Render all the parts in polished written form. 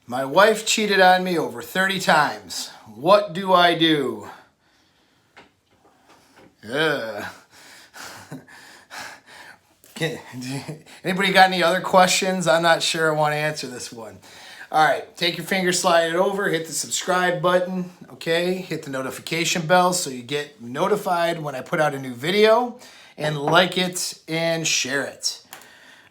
My wife cheated on me over 30 times. What do I do? Ugh. Anybody got any other questions? I'm not sure I want to answer this one. All right, take your finger, slide it over, hit the subscribe button, okay? Hit the notification bell so you get notified when I put out a new video, and like it and share it.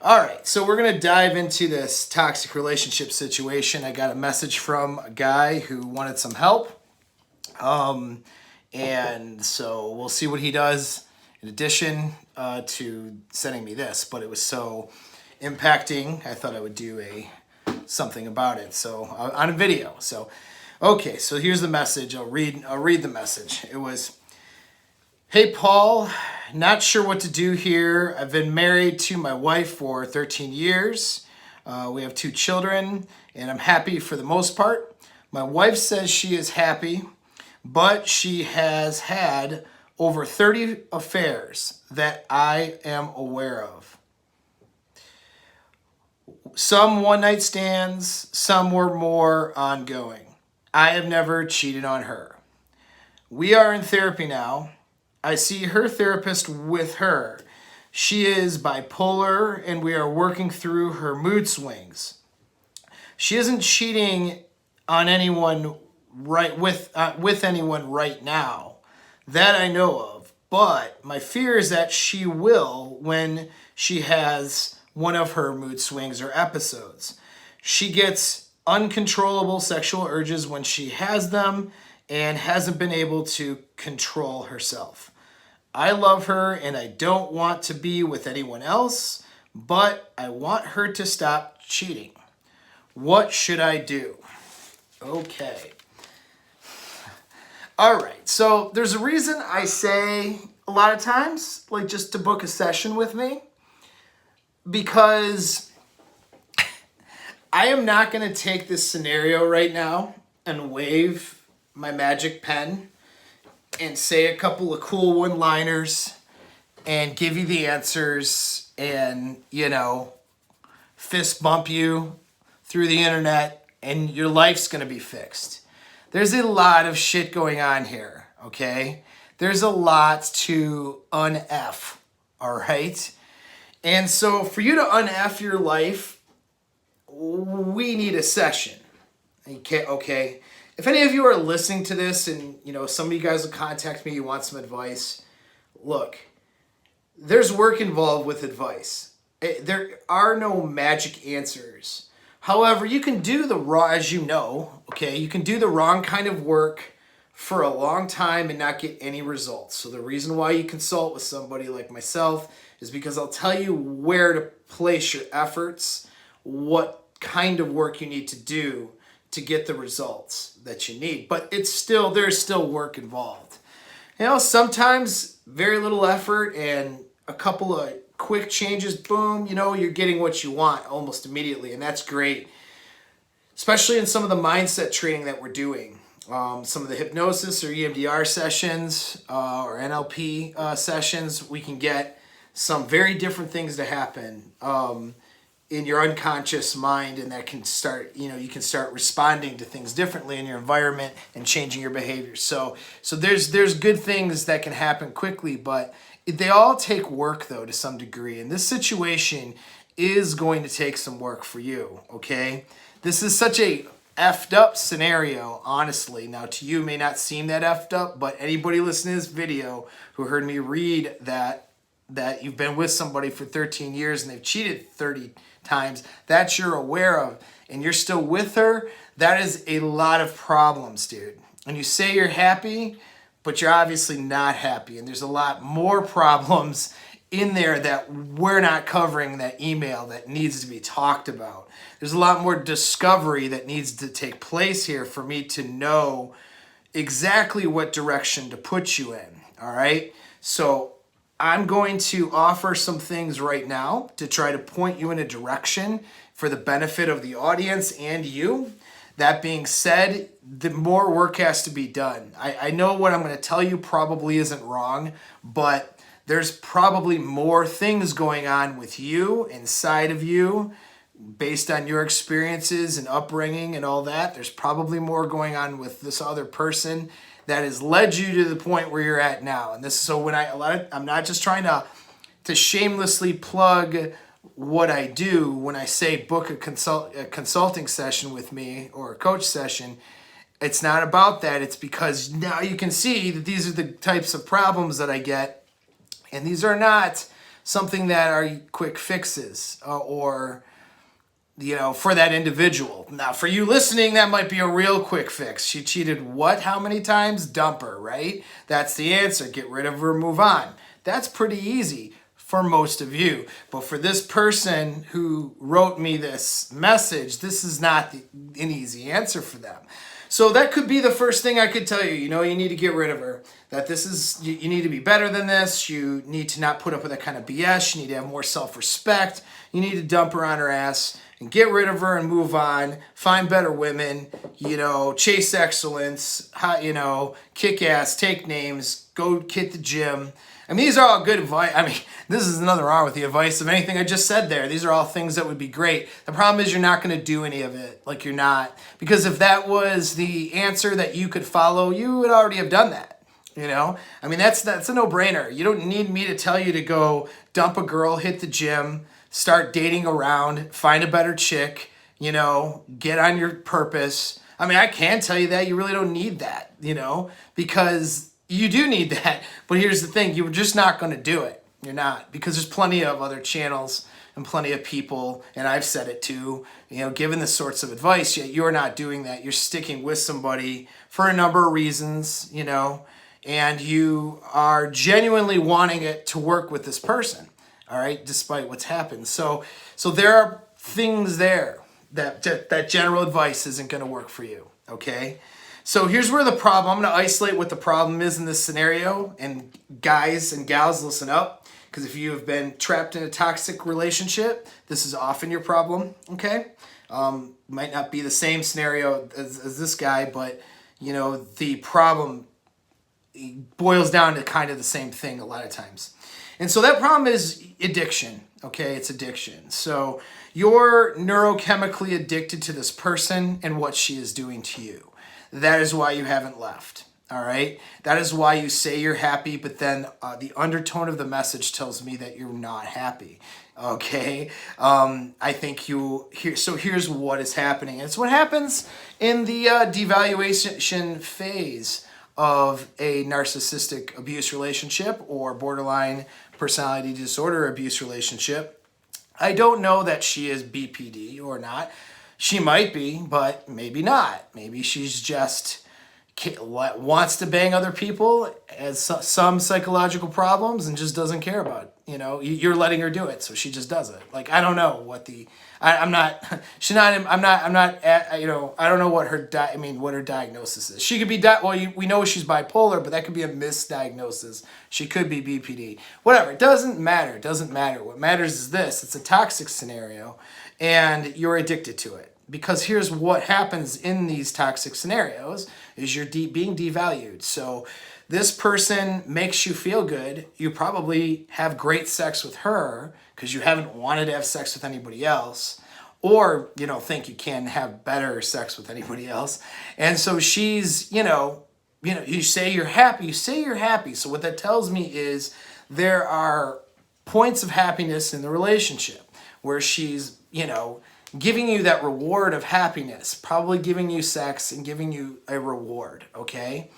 All right, so we're going to dive into this toxic relationship situation. I got a message from a guy who wanted some help, and so we'll see what he does in addition to sending me this, but it was so impacting, I thought I would do something about it. So on a video. So, okay, so here's the message. I'll read the message. It was, "Hey Paul, not sure what to do here. I've been married to my wife for 13 years. We have 2 children, and I'm happy for the most part. My wife says she is happy, but she has had over 30 affairs that I am aware of. Some one-night stands, some were more ongoing. I have never cheated on her. We are in therapy now. I see her therapist with her. She is bipolar, and we are working through her mood swings. She isn't cheating on anyone with anyone right now, that I know of. But my fear is that she will when she has one of her mood swings or episodes. She gets uncontrollable sexual urges when she has them and hasn't been able to control herself. I love her and I don't want to be with anyone else, but I want her to stop cheating. What should I do?" Okay. All right. So there's a reason I say a lot of times, like, just to book a session with me, because I am not going to take this scenario right now and wave my magic pen and say a couple of cool one-liners and give you the answers and, fist bump you through the internet and your life's going to be fixed. There's a lot of shit going on here, okay? There's a lot to un-F, all right? And so for you to un-F your life, we need a session, okay? If any of you are listening to this and, some of you guys will contact me, you want some advice, look, there's work involved with advice. There are no magic answers. However, you can do the wrong, as you know, okay, you can do the wrong kind of work for a long time and not get any results. So the reason why you consult with somebody like myself is because I'll tell you where to place your efforts, what kind of work you need to do to get the results that you need. But there's still work involved. Sometimes very little effort and a couple of quick changes, boom, you're getting what you want almost immediately, and that's great. Especially in some of the mindset training that we're doing. Some of the hypnosis or EMDR sessions or NLP sessions, we can get some very different things to happen in your unconscious mind, and that can start, you can start responding to things differently in your environment and changing your behavior. So there's good things that can happen quickly, but they all take work, though, to some degree. And this situation is going to take some work for you, okay? This is such a effed up scenario, honestly. Now, to you, it may not seem that effed up, but anybody listening to this video who heard me read that you've been with somebody for 13 years and they've cheated 30 times, that you're aware of, and you're still with her, that is a lot of problems, dude. And you say you're happy, but you're obviously not happy. And there's a lot more problems in there that we're not covering in that email that needs to be talked about. There's a lot more discovery that needs to take place here for me to know exactly what direction to put you in, all right? So I'm going to offer some things right now to try to point you in a direction for the benefit of the audience and you. That being said, the more work has to be done. I know what I'm going to tell you probably isn't wrong, but there's probably more things going on with you, inside of you, based on your experiences and upbringing and all that, there's probably more going on with this other person that has led you to the point where you're at now. And this, so when I'm not just trying to shamelessly plug what I do when I say book a consulting session with me or a coach session. It's not about that. It's because now you can see that these are the types of problems that I get, and these are not something that are quick fixes or for that individual. Now, for you listening, that might be a real quick fix. She cheated what? How many times? Dump her, right? That's the answer. Get rid of her, move on. That's pretty easy for most of you. But for this person who wrote me this message, this is not an easy answer for them. So that could be the first thing I could tell you. You need to get rid of her. That this is, you need to be better than this. You need to not put up with that kind of BS. You need to have more self-respect. You need to dump her on her ass and get rid of her and move on. Find better women, chase excellence, kick ass, take names, go hit the gym. I mean, these are all good advice. I mean, this is nothing wrong with the advice of anything I just said there. These are all things that would be great. The problem is you're not going to do any of it. Like, you're not. Because if that was the answer that you could follow, you would already have done that. I mean, that's a no-brainer. You don't need me to tell you to go dump a girl, hit the gym, start dating around, find a better chick, get on your purpose. I mean, I can tell you that. You really don't need that, because you do need that. But here's the thing. You're just not going to do it. You're not. Because there's plenty of other channels and plenty of people, and I've said it too, given this sorts of advice, yet you're not doing that. You're sticking with somebody for a number of reasons, and you are genuinely wanting it to work with this person, all right, despite what's happened. So there are things there that general advice isn't going to work for you, okay? So here's where the problem, I'm going to isolate what the problem is in this scenario, and guys and gals, listen up, because if you have been trapped in a toxic relationship, this is often your problem, okay? Might not be the same scenario as this guy, but, the problem boils down to kind of the same thing a lot of times. And so that problem is addiction, okay? It's addiction. So you're neurochemically addicted to this person and what she is doing to you. That is why you haven't left, all right? That is why you say you're happy, but then the undertone of the message tells me that you're not happy, okay? I think so here's what is happening. It's what happens in the devaluation phase of a narcissistic abuse relationship or borderline personality disorder abuse relationship. I don't know that she is BPD or not. She might be, but maybe not. Maybe she's just wants to bang other people, has some psychological problems, and just doesn't care about it. You're letting her do it, so she just does it. Like, I don't know what I don't know what her diagnosis is. She could be, we know she's bipolar, but that could be a misdiagnosis. She could be BPD. Whatever, it doesn't matter. It doesn't matter. What matters is this. It's a toxic scenario, and you're addicted to it. Because here's what happens in these toxic scenarios is you're being devalued. So this person makes you feel good. You probably have great sex with her because you haven't wanted to have sex with anybody else, or you don't think you can have better sex with anybody else. And so she's, you say you're happy. So what that tells me is there are points of happiness in the relationship where she's, giving you that reward of happiness, probably giving you sex and giving you a reward, okay?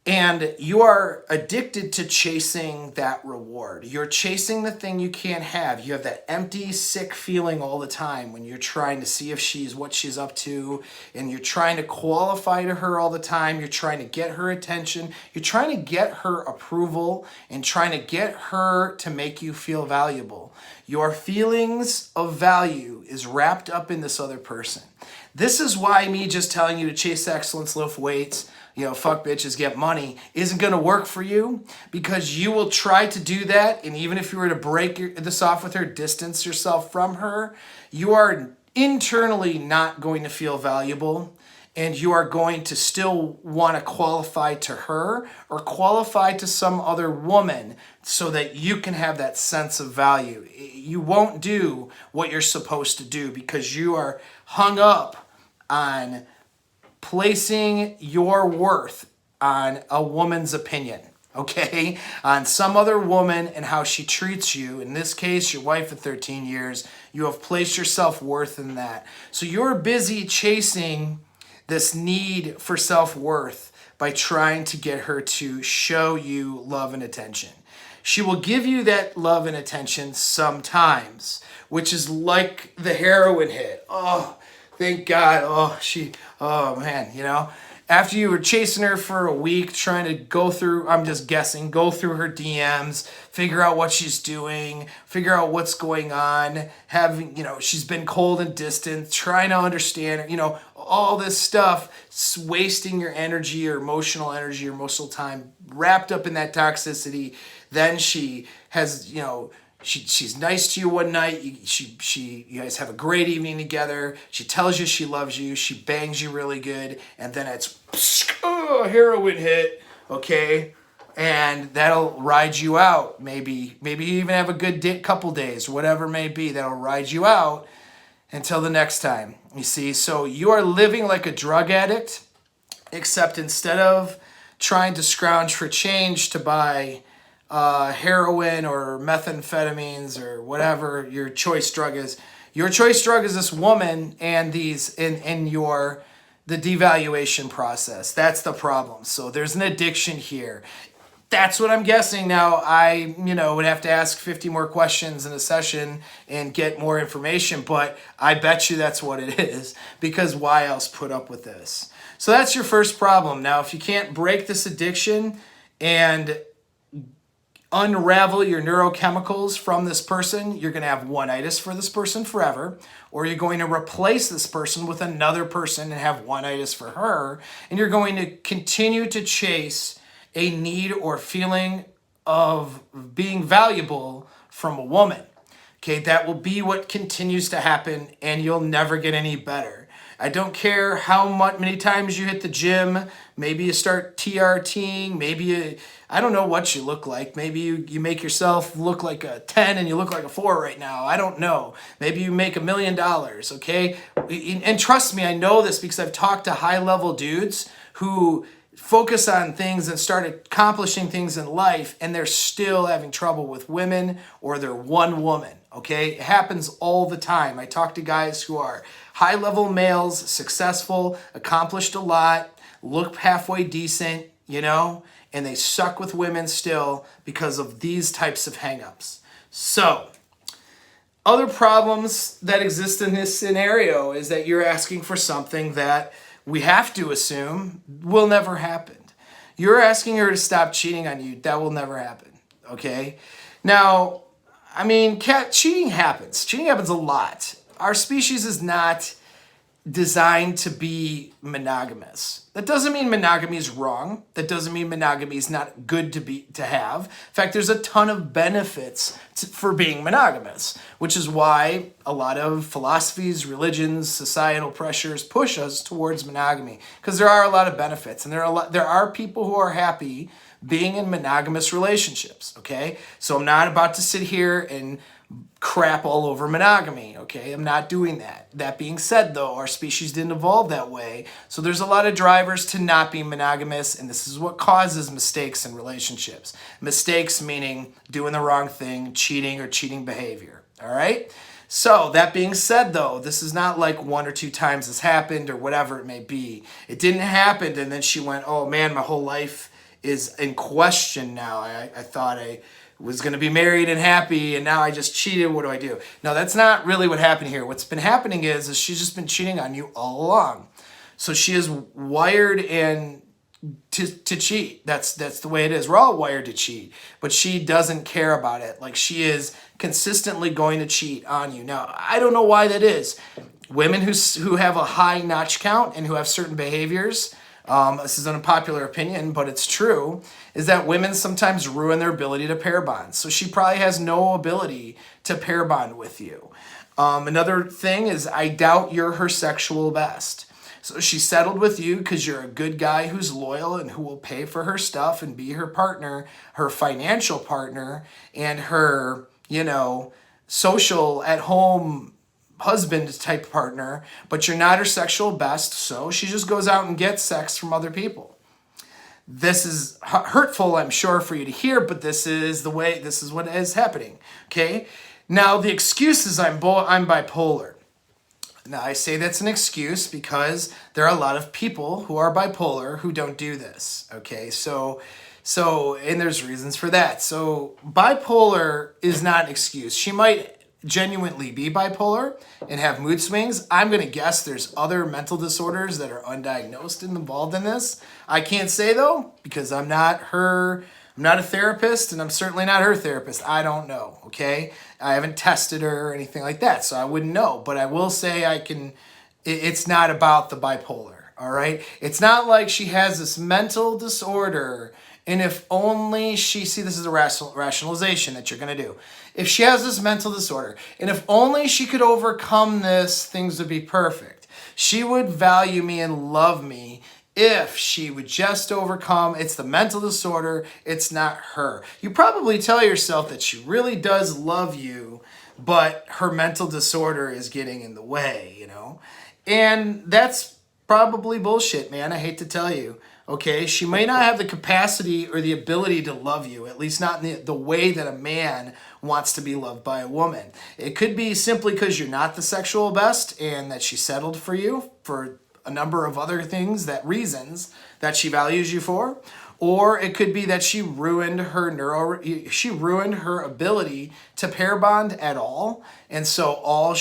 And you are addicted to chasing that reward. You're chasing the thing you can't have. You have that empty, sick feeling all the time when you're trying to see if what she's up to, and you're trying to qualify to her all the time. You're trying to get her attention. You're trying to get her approval and trying to get her to make you feel valuable. Your feelings of value is wrapped up in this other person. This is why me just telling you to chase excellence, lift weights, fuck bitches, get money, isn't going to work for you, because you will try to do that, and even if you were to break this off with her, distance yourself from her, you are internally not going to feel valuable, and you are going to still want to qualify to her or qualify to some other woman so that you can have that sense of value. You won't do what you're supposed to do because you are hung up on placing your worth on a woman's opinion, okay? On some other woman and how she treats you. In this case, your wife of 13 years. You have placed your self-worth in that. So you're busy chasing this need for self-worth by trying to get her to show you love and attention. She will give you that love and attention sometimes, which is like the heroin hit. Oh, thank God. Oh man, after you were chasing her for a week, trying to go through, I'm just guessing, go through her DMs, figure out what she's doing, figure out what's going on, she's been cold and distant, trying to understand her, all this stuff, wasting your energy, your emotional time, wrapped up in that toxicity. Then she has, she's nice to you one night. You guys have a great evening together. She tells you she loves you. She bangs you really good. And then it's heroin hit, okay? And that'll ride you out. Maybe you even have a good couple days, whatever it may be. That'll ride you out until the next time, you see. So you are living like a drug addict, except instead of trying to scrounge for change to buy heroin or methamphetamines or whatever your choice drug is. Your choice drug is this woman and these in the devaluation process. That's the problem. So there's an addiction here. That's what I'm guessing. Now I, would have to ask 50 more questions in a session and get more information, but I bet you that's what it is, because why else put up with this? So that's your first problem. Now, if you can't break this addiction and unravel your neurochemicals from this person, you're going to have one-itis for this person forever, or you're going to replace this person with another person and have one-itis for her, and you're going to continue to chase a need or feeling of being valuable from a woman. Okay, that will be what continues to happen, and you'll never get any better. I don't care how many times you hit the gym. Maybe you start TRTing. I don't know what you look like. Maybe you make yourself look like a 10 and you look like a 4 right now. I don't know. Maybe you make $1 million, okay? And trust me, I know this because I've talked to high-level dudes who focus on things and start accomplishing things in life, and they're still having trouble with women, or they're one woman, okay? It happens all the time. I talk to guys who are high-level males, successful, accomplished a lot, look halfway decent, and they suck with women still because of these types of hangups. So, other problems that exist in this scenario is that you're asking for something that we have to assume will never happen. You're asking her to stop cheating on you. That will never happen, okay? Now, cheating happens. Cheating happens a lot. Our species is not designed to be monogamous. That doesn't mean monogamy is wrong. That doesn't mean monogamy is not good to have. In fact, there's a ton of benefits for being monogamous, which is why a lot of philosophies, religions, societal pressures push us towards monogamy, because there are a lot of benefits, and there are people who are happy being in monogamous relationships, okay? So I'm not about to sit here and crap all over monogamy, okay? I'm not doing that. That being said, though, our species didn't evolve that way, so there's a lot of drivers to not be monogamous, and this is what causes mistakes in relationships. Mistakes meaning doing the wrong thing, cheating, or cheating behavior, all right? So, that being said, though, this is not like 1 or 2 times this happened or whatever it may be. It didn't happen, and then she went, oh man, my whole life is in question now. I thought I was going to be married and happy, and now I just cheated. What do I do? No, that's not really what happened here. What's been happening is she's just been cheating on you all along. So she is wired to cheat. That's the way it is. We're all wired to cheat, but she doesn't care about it. Like, she is consistently going to cheat on you. Now, I don't know why that is. Women who have a high notch count and who have certain behaviors, this is an unpopular opinion, but it's true, is that women sometimes ruin their ability to pair bond. So she probably has no ability to pair bond with you. Another thing is, I doubt you're her sexual best. So she settled with you because you're a good guy who's loyal and who will pay for her stuff and be her partner, her financial partner, and her, social at home husband type partner, but you're not her sexual best, so she just goes out and gets sex from other people. This is hurtful, I'm sure, for you to hear, but this is what is happening, okay? Now, the excuse is I'm bipolar. Now, I say that's an excuse because there are a lot of people who are bipolar who don't do this, okay? So, and there's reasons for that. So, bipolar is not an excuse. She might genuinely be bipolar and have mood swings. I'm going to guess there's other mental disorders that are undiagnosed and involved in this. I can't say, though, because I'm not a therapist, and I'm certainly not her therapist. I don't know, okay? I haven't tested her or anything like that, so I wouldn't know. But I will say it's not about the bipolar, all right? It's not like she has this mental disorder, and if only this is a rationalization that you're going to do. If she has this mental disorder, and if only she could overcome this, things would be perfect. She would value me and love me if she would just overcome. It's the mental disorder, it's not her. You probably tell yourself that she really does love you, but her mental disorder is getting in the way, And that's probably bullshit, man. I hate to tell you. Okay, she may not have the capacity or the ability to love you, at least not in the way that a man wants to be loved by a woman. It could be simply because you're not the sexual best and that she settled for you for a number of other reasons that she values you for. Or it could be that she ruined her ability to pair bond at all. And so all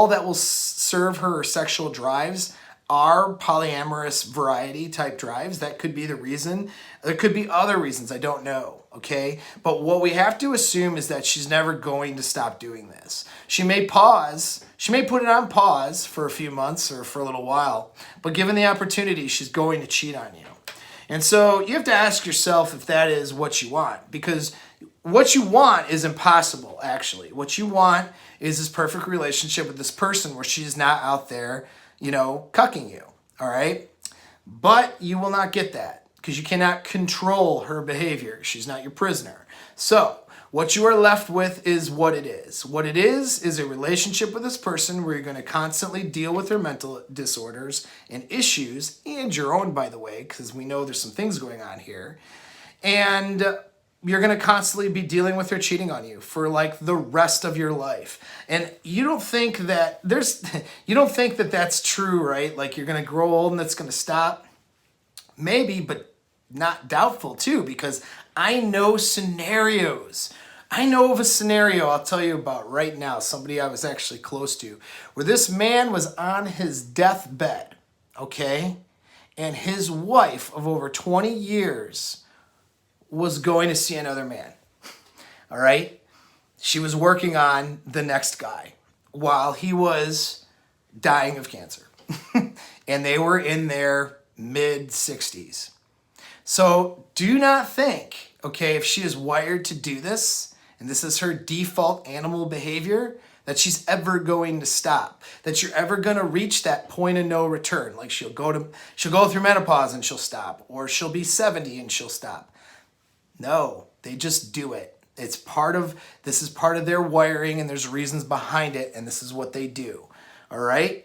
that will serve her sexual drives are polyamorous variety type drives. That could be the reason. There could be other reasons. I don't know. Okay. But what we have to assume is that she's never going to stop doing this. She may pause. She may put it on pause for a few months or for a little while, but given the opportunity, she's going to cheat on you. And so you have to ask yourself if that is what you want, because what you want is impossible, actually. What you want is this perfect relationship with this person where she's not out there cucking you, all right? But you will not get that because you cannot control her behavior. She's not your prisoner. So what you are left with is what it is. What it is a relationship with this person where you're going to constantly deal with her mental disorders and issues, and your own, by the way, because we know there's some things going on here. And you're going to constantly be dealing with her cheating on you for like the rest of your life. And you don't think that that's true, right? Like you're going to grow old and it's going to stop. Maybe, but not doubtful too, because I know scenarios. I know of a scenario I'll tell you about right now, somebody I was actually close to, where this man was on his deathbed, okay? And his wife of over 20 years was going to see another man, all right? She was working on the next guy while he was dying of cancer. And they were in their mid-60s. So do not think, okay, if she is wired to do this, and this is her default animal behavior, that she's ever going to stop, that you're ever going to reach that point of no return. Like she'll go through menopause and she'll stop, or she'll be 70 and she'll stop. No, they just do it. This is part of their wiring, and there's reasons behind it, and this is what they do. All right?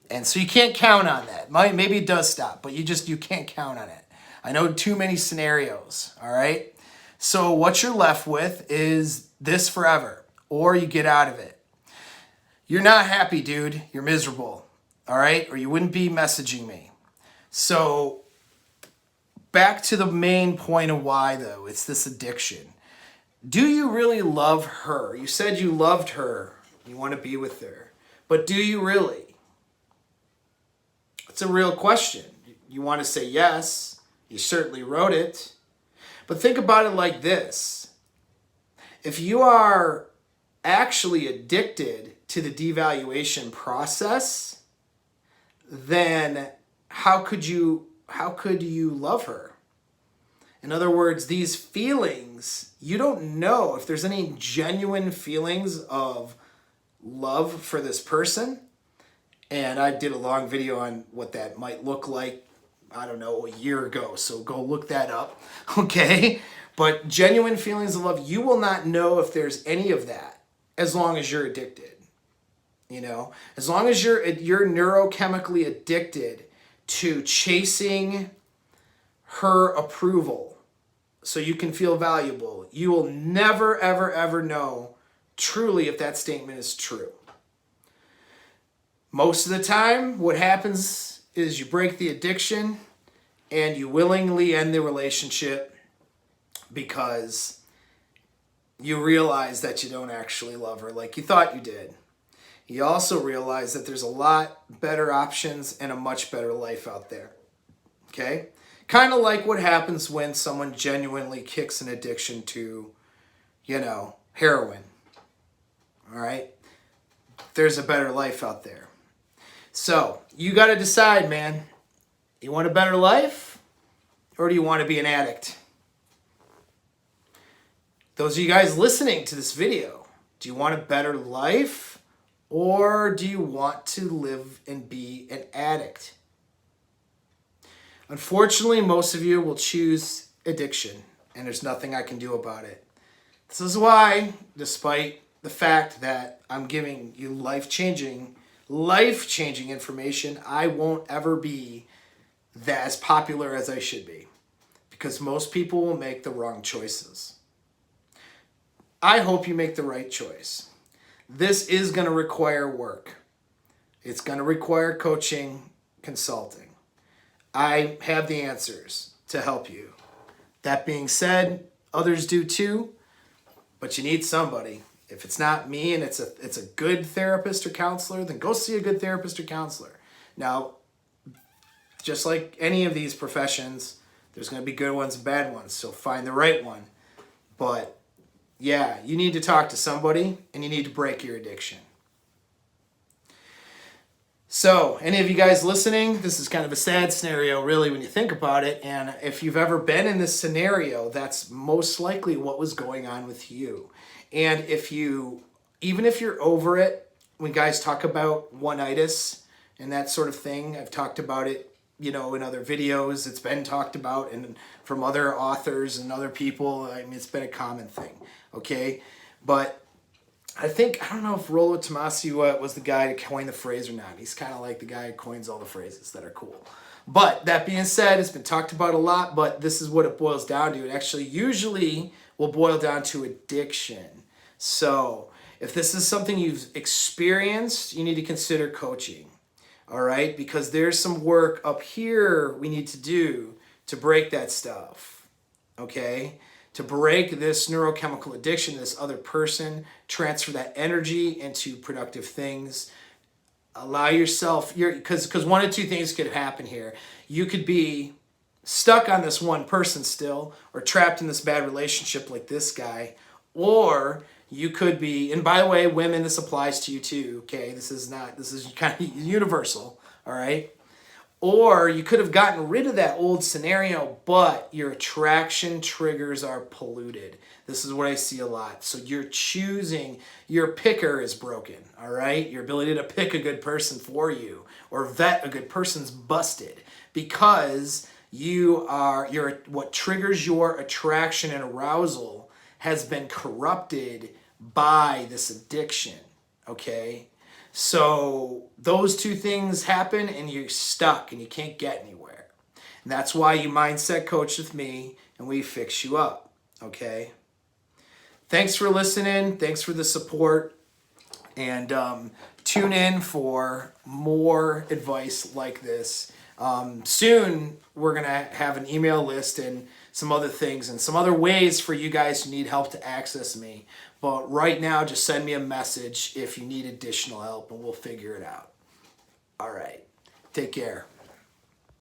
And so you can't count on that. Maybe it does stop, but you can't count on it. I know too many scenarios. All right? So what you're left with is this forever, or you get out of it. You're not happy, dude. You're miserable. All right? Or you wouldn't be messaging me. So back to the main point of why, though. It's this addiction. Do you really love her? You said you loved her. You want to be with her. But do you really? It's a real question. You want to say yes. You certainly wrote it. But think about it like this. If you are actually addicted to the devaluation process, then how could you love her? In other words, these feelings, you don't know if there's any genuine feelings of love for this person. And I did a long video on what that might look like, I don't know, a year ago. So go look that up, okay? But genuine feelings of love, you will not know if there's any of that as long as you're addicted. You know, as long as you're neurochemically addicted to chasing her approval so you can feel valuable, you will never, ever, ever know truly if that statement is true. Most of the time, what happens is you break the addiction and you willingly end the relationship because you realize that you don't actually love her like you thought you did. You also realize that there's a lot better options and a much better life out there. Okay? Kind of like what happens when someone genuinely kicks an addiction to, heroin. All right? There's a better life out there. So, you got to decide, man. You want a better life? Or do you want to be an addict? Those of you guys listening to this video, do you want a better life? Or do you want to live and be an addict? Unfortunately, most of you will choose addiction, and there's nothing I can do about it. This is why, despite the fact that I'm giving you life-changing information, I won't ever be as popular as I should be, because most people will make the wrong choices. I hope you make the right choice. This is going to require work. It's going to require coaching, consulting. I have the answers to help you. That being said, others do too, but you need somebody. If it's not me and it's a good therapist or counselor, then go see a good therapist or counselor. Now, just like any of these professions, there's going to be good ones and bad ones, so find the right one. But yeah, you need to talk to somebody and you need to break your addiction. So, any of you guys listening, this is kind of a sad scenario, really, when you think about it. And if you've ever been in this scenario, that's most likely what was going on with you. And even if you're over it, when guys talk about one-itis and that sort of thing, I've talked about it, in other videos. It's been talked about and from other authors and other people. I mean, it's been a common thing, okay? But I don't know if Rollo Tomassi was the guy to coin the phrase or not. He's kind of like the guy who coins all the phrases that are cool. But that being said, it's been talked about a lot, but this is what it boils down to. It actually usually will boil down to addiction. So if this is something you've experienced, you need to consider coaching. All right? Because there's some work up here we need to do to break that stuff. Okay? To break this neurochemical addiction, this other person, transfer that energy into productive things. Allow yourself, because one of two things could happen here. You could be stuck on this one person still, or trapped in this bad relationship like this guy, or you could be, and by the way, women, this applies to you too, okay? This is kind of universal, all right? Or you could have gotten rid of that old scenario, but your attraction triggers are polluted. This is what I see a lot. So your picker is broken, all right? Your ability to pick a good person for you or vet a good person's busted because what triggers your attraction and arousal has been corrupted by this addiction, okay? So those two things happen and you're stuck and you can't get anywhere. And that's why you mindset coach with me and we fix you up, okay? Thanks for listening. Thanks for the support. And tune in for more advice like this. Soon we're going to have an email list and some other things and some other ways for you guys who need help to access me. But right now, just send me a message if you need additional help and we'll figure it out. All right. Take care.